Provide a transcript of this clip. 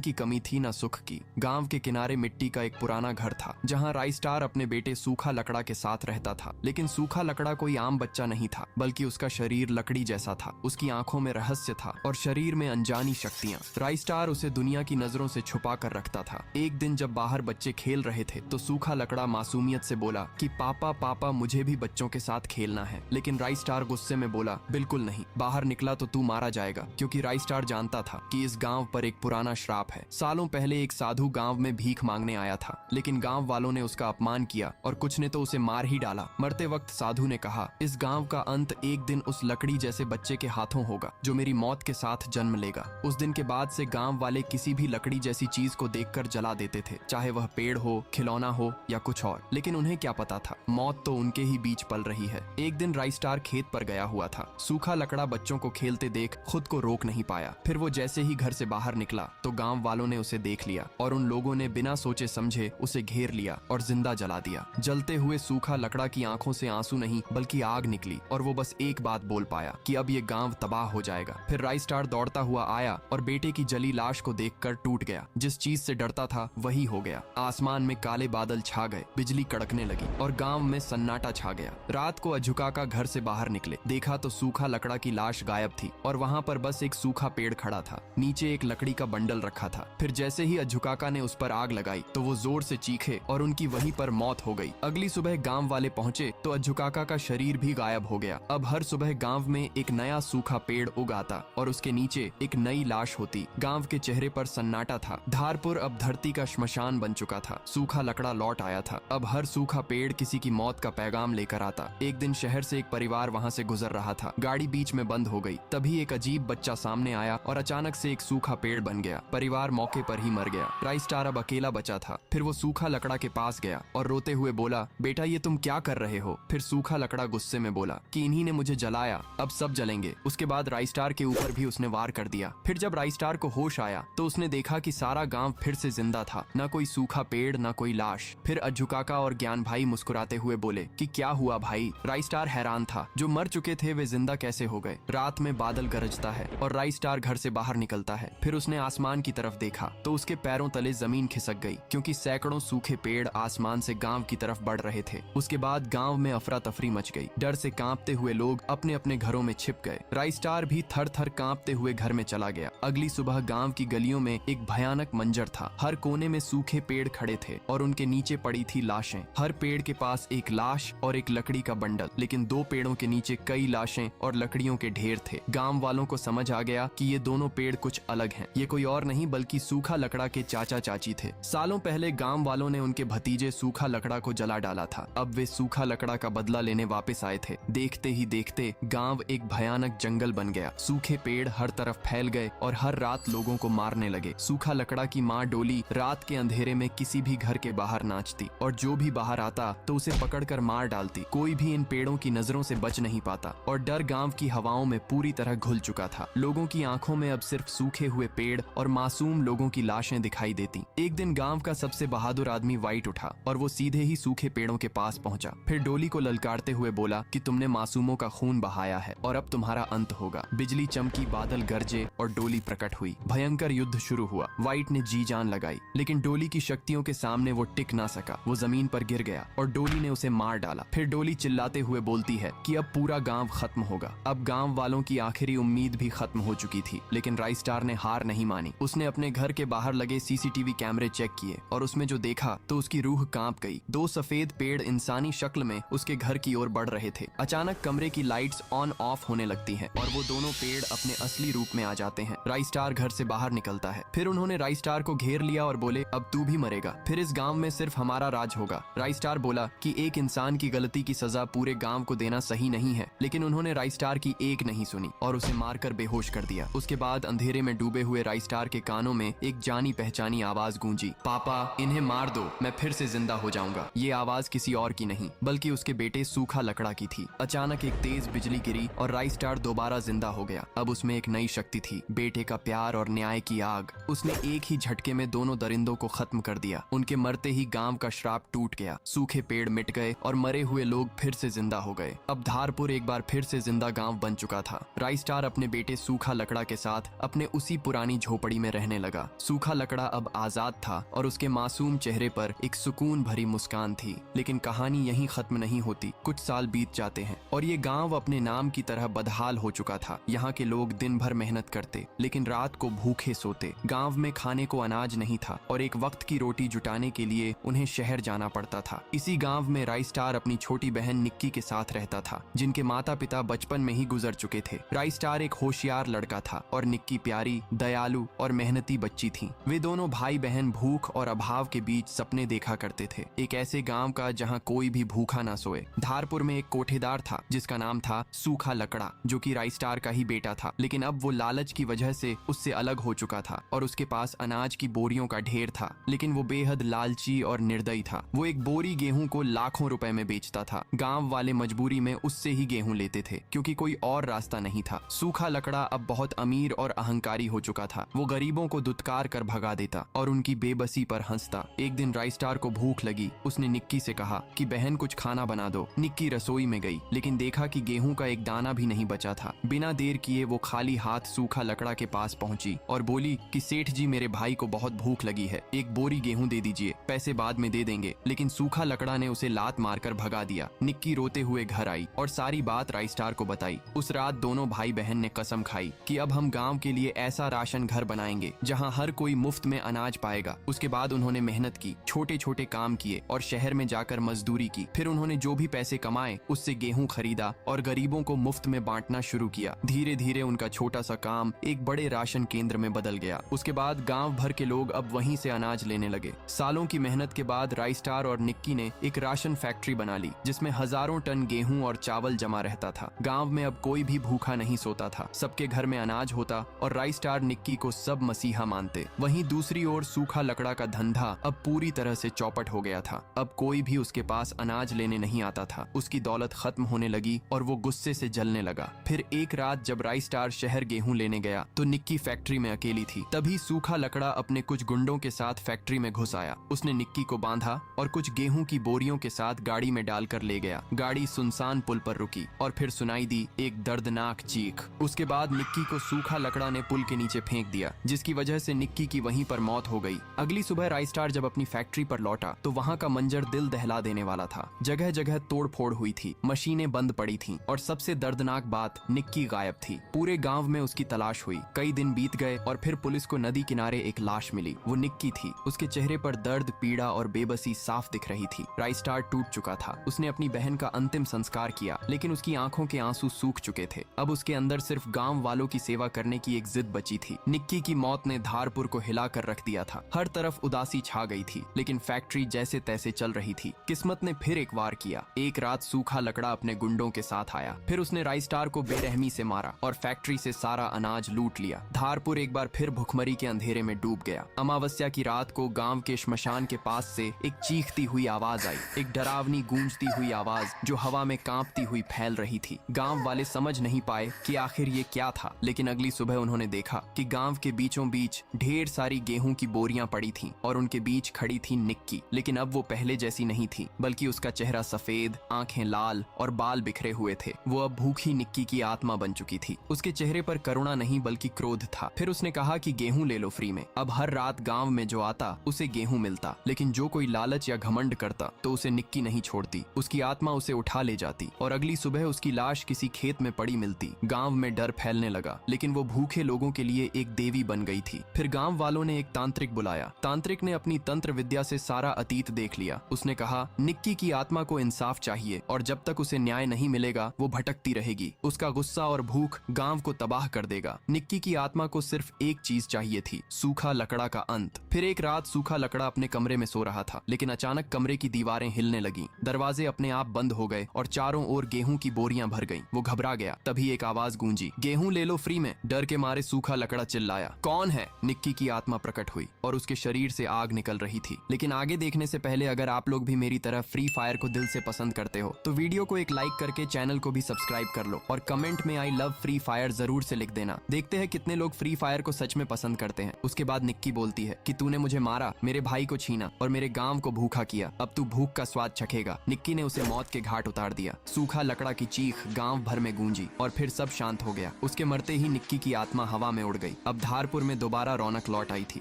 की कमी थी न सुख की। गांव के किनारे मिट्टी का एक पुराना घर था जहां राई स्टार अपने बेटे सूखा लकड़ा के साथ रहता था। लेकिन सूखा लकड़ा कोई आम बच्चा नहीं था, बल्कि उसका शरीर लकड़ी जैसा था। उसकी आंखों में रहस्य था और शरीर में अनजानी शक्तियां। राई स्टार उसे दुनिया की नजरों से छुपा कर रखता था। एक दिन जब बाहर बच्चे खेल रहे थे तो सूखा लकड़ा मासूमियत से बोला कि पापा पापा मुझे भी बच्चों के साथ खेलना है। लेकिन राई स्टार गुस्से में बोला बिल्कुल नहीं, बाहर निकला तो तू मारा जाएगा। क्योंकि राई स्टार जानता था कि इस गांव पर एक पुराना श्राप है। सालों पहले एक साधु गांव में भीख मांगने आया था, लेकिन गांव वालों ने उसका अपमान किया और कुछ ने तो उसे मार ही डाला। मरते वक्त साधु ने कहा इस गांव का अंत एक दिन उस लकड़ी जैसे बच्चे के हाथों होगा जो मेरी मौत के साथ जन्म लेगा। उस दिन के बाद से गांव वाले किसी भी लकड़ी जैसी चीज को देखकर जला देते थे, चाहे वह पेड़ हो, खिलौना हो या कुछ और। लेकिन उन्हें क्या पता था, मौत तो उनके ही बीच पल रही है। एक दिन राई स्टार खेत पर गया हुआ था। सूखा लकड़ा बच्चों को खेलते देख खुद को रोक नहीं पाया। फिर वो जैसे ही घर से बाहर निकला तो गांव वालों ने उसे देख लिया और उन लोगों ने बिना सोचे समझे उसे घेर लिया और जिंदा जला दिया। जलते हुए सूखा लकड़ा की आंखों से आंसू नहीं बल्कि आग निकली और वो बस एक बात बोल पाया कि अब ये गांव तबाह हो जाएगा। फिर राई स्टार दौड़ता हुआ आया और बेटे की जली लाश को देखकर टूट गया। जिस चीज से डरता था वही हो गया। आसमान में काले बादल छा गए, बिजली कड़कने लगी और गांव में सन्नाटा छा गया। रात को अझुकाका घर से बाहर निकले, देखा तो सूखा लकड़ा की लाश गायब थी और वहां पर बस एक सूखा पेड़ खड़ा था। नीचे एक लकड़ी का बंडल रखा था। फिर जैसे ही अझुकाका ने उस पर आग लगाई तो वो जोर से चीखे और उनकी वहीं पर मौत हो गई। अगली सुबह गांव वाले पहुंचे तो अझुकाका का शरीर भी गायब हो गया। अब हर सुबह गांव में एक नया सूखा पेड़ उग आता और उसके नीचे एक नई लाश होती। गांव के चेहरे पर सन्नाटा था। धारपुर अब धरती का श्मशान बन चुका था। सूखा लकड़ा लौट आया था। अब हर सूखा पेड़ किसी की मौत का पैगाम लेकर आता। एक दिन शहर से एक परिवार वहां से गुजर रहा था। गाड़ी बीच में बंद हो गई। तभी एक अजीब बच्चा सामने आया और अचानक से एक सूखा पेड़ बन गया। परिवार मौके पर ही मर गया। राई स्टार अब अकेला बचा था। फिर वो सूखा लकड़ा के पास गया और रोते हुए बोला बेटा ये तुम क्या कर रहे हो। फिर सूखा लकड़ा गुस्से में बोला कि इन्हीं ने मुझे जलाया, अब सब जलेंगे। उसके बाद राई स्टार के ऊपर भी उसने वार कर दिया। फिर जब राई स्टार को होश आया तो उसने देखा कि सारा गांव फिर से जिंदा था। न कोई सूखा पेड़ न कोई लाश। फिर अझुकाका और ज्ञान भाई मुस्कुराते हुए बोले कि क्या हुआ भाई। राई स्टार हैरान था, जो मर चुके थे वे जिंदा कैसे हो गए। रात में बादल गरजता है और राई स्टार घर से बाहर निकलता है। फिर उसने आसमान की तरफ देखा तो उसके पैरों तले जमीन खिसक गई, क्योंकि सैकड़ों सूखे पेड़ आसमान से गांव की तरफ बढ़ रहे थे। उसके बाद गांव में अफरा तफरी मच गई। डर से कांपते हुए लोग अपने अपने घरों में छिप गए। राई स्टार भी थर थर कांपते हुए घर में चला गया। अगली सुबह गांव की गलियों में एक भयानक मंजर था। हर कोने में सूखे पेड़ खड़े थे और उनके नीचे पड़ी थी लाशें। हर पेड़ के पास एक लाश और एक लकड़ी का बंडल, लेकिन दो पेड़ों के नीचे कई लाशें और लकड़ियों के ढेर थे। गांव वालों को समझ आ गया कि ये दोनों पेड़ कुछ अलग हैं। ये कोई और नहीं बल्कि सूखा लकड़ा के चाचा चाची थे। सालों पहले गांव वालों ने उनके भतीजे सूखा लकड़ा को जला डाला था। अब वे सूखा लकड़ा का बदला लेने वापस आए थे। देखते ही देखते गांव एक भयानक जंगल बन गया। सूखे पेड़ हर तरफ फैल गए और हर रात लोगों को मारने लगे। सूखा लकड़ा की माँ डोली रात के अंधेरे में किसी भी घर के बाहर नाचती और जो भी बाहर आता तो उसे पकड़कर मार डालती। कोई भी इन पेड़ों की नजरों से बच नहीं पाता और डर गांव की हवाओं में पूरी तरह घुल चुका था। लोगों की आंखों में अब सिर्फ सूखे हुए पेड़ और मासूम लोगों की लाशें दिखाई देती। एक दिन गांव का सबसे बहादुर आदमी वाइट उठा और वो सीधे ही सूखे पेड़ों के पास पहुंचा। फिर डोली को ललकारते हुए बोला कि तुमने मासूमों का खून बहाया है और अब तुम्हारा अंत होगा। बिजली चमकी, बादल गरजे और डोली प्रकट हुई। भयंकर युद्ध शुरू हुआ। वाइट ने जी जान लगाई, लेकिन डोली की शक्तियों के सामने वो टिक ना सका। वो जमीन पर गिर गया और डोली ने उसे मार डाला। फिर डोली चिल्लाते हुए बोलती है कि अब पूरा गांव खत्म होगा। अब गांव वालों की आखिरी उम्मीद भी खत्म हो चुकी थी, लेकिन राई स्टार ने हार नहीं मानी। उसने अपने घर के बाहर लगे सीसीटीवी कैमरे चेक किए और उसमें जो देखा तो उसकी रूह कांप गई। दो सफेद पेड़ इंसानी शक्ल में उसके घर की ओर बढ़ रहे थे। अचानक कमरे की लाइट्स ऑन ऑफ होने लगती हैं और वो दोनों पेड़ अपने असली रूप में आ जाते हैं। राई स्टार घर से बाहर निकलता है। फिर उन्होंने राई स्टार को घेर लिया और बोले अब तू भी मरेगा, फिर इस गांव में सिर्फ हमारा राज होगा। राई स्टार बोला कि एक इंसान की गलती की सजा पूरे गांव को देना सही नहीं है, लेकिन उन्होंने राई स्टार की एक नहीं सुनी और उसे मारकर बेहोश कर दिया। उसके बाद अंधेरे में डूबे हुए राई स्टार के कानों में एक जानी पहचानी आवाज गूंजी, पापा इन्हें मार दो, मैं फिर से जिंदा हो जाऊंगा। ये आवाज किसी और की नहीं बल्कि उसके बेटे सूखा लकड़ा की थी। अचानक एक तेज बिजली गिरी और राई स्टार दोबारा जिंदा हो गया। अब उसमें एक नई शक्ति थी, बेटे का प्यार और न्याय की आग। उसने एक ही झटके में दोनों दरिंदों को खत्म कर दिया। उनके मरते ही गांव का श्राप टूट गया। सूखे पेड़ मिट गए और मरे हुए लोग फिर से जिंदा हो गए। अब धारपुर एक बार फिर से जिंदा गांव बन चुका था। राई स्टार अपने बेटे सूखा लकड़ा के साथ अपने उसी पुरानी झोपड़ी में रहने कहने लगा। सूखा लकड़ा अब आजाद था और उसके मासूम चेहरे पर एक सुकून भरी मुस्कान थी। लेकिन कहानी यहीं खत्म नहीं होती। कुछ साल बीत जाते हैं और ये गांव अपने नाम की तरह बदहाल हो चुका था। यहाँ के लोग दिन भर मेहनत करते लेकिन रात को भूखे सोते। गांव में खाने को अनाज नहीं था और एक वक्त की रोटी जुटाने के लिए उन्हें शहर जाना पड़ता था। इसी गांव में राइस्टार अपनी छोटी बहन निक्की के साथ रहता था, जिनके माता पिता बचपन में ही गुजर चुके थे। राइस्टार एक होशियार लड़का था और निक्की प्यारी, दयालु और मेहनती बच्ची थी। वे दोनों भाई बहन भूख और अभाव के बीच सपने देखा करते थे, एक ऐसे गांव का जहां कोई भी भूखा ना सोए। धारपुर में एक कोठेदार था जिसका नाम था सूखा लकड़ा, जो कि राइस्टार का ही बेटा था। लेकिन अब वो लालच की वजह से उससे अलग हो चुका था और उसके पास अनाज की बोरियों का ढेर था। लेकिन वो बेहद लालची और निर्दयी था। वो एक बोरी गेहूं को लाखों रुपए में बेचता था। गांव वाले मजबूरी में उससे ही गेहूं लेते थे क्योंकि कोई और रास्ता नहीं था। सूखा लकड़ा अब बहुत अमीर और अहंकारी हो चुका था। वो गरीबों को दुत्कार कर भगा देता और उनकी बेबसी पर हंसता। एक दिन राइस्टार को भूख लगी। उसने निक्की से कहा कि बहन कुछ खाना बना दो। निक्की रसोई में गई लेकिन देखा कि गेहूं का एक दाना भी नहीं बचा था। बिना देर किए वो खाली हाथ सूखा लकड़ा के पास पहुंची और बोली कि सेठ जी, मेरे भाई को बहुत भूख लगी है, एक बोरी गेहूं दे दीजिए, पैसे बाद में दे देंगे। लेकिन सूखा लकड़ा ने उसे लात मारकर भगा दिया। निक्की रोते हुए घर आई और सारी बात राइस्टार को बताई। उस रात दोनों भाई बहन ने कसम खाई कि अब हम गांव के लिए ऐसा राशन घर बनाएंगे जहां हर कोई मुफ्त में अनाज पाएगा। उसके बाद उन्होंने मेहनत की, छोटे छोटे काम किए और शहर में जाकर मजदूरी की। फिर उन्होंने जो भी पैसे कमाए उससे गेहूं खरीदा और गरीबों को मुफ्त में बांटना शुरू किया। धीरे धीरे उनका छोटा सा काम एक बड़े राशन केंद्र में बदल गया। उसके बाद गांव भर के लोग अब वहीं से अनाज लेने लगे। सालों की मेहनत के बाद राइस्टार और निक्की ने एक राशन फैक्ट्री बना ली जिसमें हजारों टन गेहूं और चावल जमा रहता था। गांव में अब कोई भी भूखा नहीं सोता था। सबके घर में अनाज होता और राइस्टार निक्की को सब मसीहा मानते। वहीं दूसरी ओर सूखा लकड़ा का धंधा अब पूरी तरह से चौपट हो गया था। अब कोई भी उसके पास अनाज लेने नहीं आता था। उसकी दौलत खत्म होने लगी और वो गुस्से से जलने लगा। फिर एक रात जब राइस्टार शहर गेहूं लेने गया तो निक्की फैक्ट्री में अकेली थी। तभी सूखा लकड़ा अपने कुछ गुंडों के साथ फैक्ट्री में घुस आया। उसने निक्की को बांधा और कुछ गेहूं की बोरियों के साथ गाड़ी में डालकर ले गया। गाड़ी सुनसान पुल पर रुकी और फिर सुनाई दी एक दर्दनाक चीख। उसके बाद निक्की को सूखा लकड़ा ने पुल के नीचे फेंक दिया, जिसकी वजह से निक्की की वहीं पर मौत हो गई। अगली सुबह राइस्टार जब अपनी फैक्ट्री पर लौटा तो वहाँ का मंजर दिल दहला देने वाला था। जगह जगह तोड़ फोड़ हुई थी, मशीनें बंद पड़ी थीं और सबसे दर्दनाक बात, निक्की गायब थी। पूरे गांव में उसकी तलाश हुई। कई दिन बीत गए और फिर पुलिस को नदी किनारे एक लाश मिली। वो निक्की थी। उसके चेहरे पर दर्द, पीड़ा और बेबसी साफ दिख रही थी। राइस्टार टूट चुका था। उसने अपनी बहन का अंतिम संस्कार किया लेकिन उसकी आंखों के आंसू सूख चुके थे। अब उसके अंदर सिर्फ गांव वालों की सेवा करने की एक जिद बची थी। निक्की की मौत ने धारपुर को हिलाकर रख दिया था। हर तरफ उदासी छा गई थी लेकिन फैक्ट्री जैसे तैसे चल रही थी। किस्मत ने फिर एक वार किया। एक रात सूखा लकड़ा अपने गुंडों के साथ आया। फिर उसने राइस्टार को बेरहमी से मारा और फैक्ट्री से सारा अनाज लूट लिया। धारपुर एक बार फिर भुखमरी के अंधेरे में डूब गया। अमावस्या की रात को गांव के श्मशान के पास से एक चीखती हुई आवाज आई, एक डरावनी गूंजती हुई आवाज जो हवा में कांपती हुई फैल रही थी। गांव वाले समझ नहीं पाए कि आखिर ये क्या था, लेकिन अगली सुबह उन्होंने देखा कि गांव के बीचों बीच ढेर सारी गेहूं की बोरियां पड़ी थीं और उनके बीच खड़ी थी निक्की। लेकिन अब वो पहले जैसी नहीं थी, बल्कि उसका चेहरा सफेद, आंखें लाल और बाल बिखरे हुए थे। वो अब भूखी निक्की की आत्मा बन चुकी थी। उसके चेहरे पर करुणा नहीं बल्कि क्रोध था। फिर उसने कहा कि गेहूं ले लो फ्री में। अब हर रात गांव में जो आता उसे गेहूं मिलता, लेकिन जो कोई लालच या घमंड करता तो उसे निक्की नहीं छोड़ती। उसकी आत्मा उसे उठा ले जाती और अगली सुबह उसकी लाश किसी खेत में पड़ी मिलती। गांव में डर फैलने लगा, लेकिन वो भूखे लोगों के लिए एक देवी बन गई थी। फिर गांव वालों ने एक तांत्रिक बुलाया। तांत्रिक ने अपनी तंत्र विद्या से सारा अतीत देख लिया। उसने कहा, निक्की की आत्मा को इंसाफ चाहिए और जब तक उसे न्याय नहीं मिलेगा वो भटकती रहेगी। उसका गुस्सा और भूख गांव को तबाह कर देगा। निक्की की आत्मा को सिर्फ एक चीज चाहिए थी, सूखा लकड़ा का अंत। फिर एक रात सूखा लकड़ा अपने कमरे में सो रहा था, लेकिन अचानक कमरे की दीवारें हिलने लगीं, दरवाजे अपने आप बंद हो गए और चारों ओर गेहूं की बोरियां भर गईं। वो घबरा गया। तभी एक आवाज गूंजी, गेहूं ले लो फ्री में। डर के मारे सूखा लकड़ा चिल्लाया, कौन है? निक्की की आत्मा प्रकट हुई और उसके शरीर से आग निकल रही थी। लेकिन आगे देखने से पहले अगर आप लोग भी मेरी तरह फ्री फायर को दिल से पसंद करते हो तो वीडियो को एक लाइक करके चैनल को भी सब्सक्राइब कर लो और कमेंट में आई लव फ्री फायर जरूर से लिख देना। देखते हैं कितने लोग फ्री फायर को सच में पसंद करते हैं। उसके बाद निक्की बोलती है कि तूने मुझे मारा, मेरे भाई को छीना और मेरे गांव को भूखा किया। अब तू भूख का स्वाद चखेगा। निक्की ने उसे मौत के घाट उतार दिया। सूखा लकड़ा की चीख गांव भर में गूंजी और फिर सब शांत हो गया। उसके मरते ही निक्की की आत्मा हवा में उड़ गई। अब धारपुर में दोबारा रौनक लौट आई थी।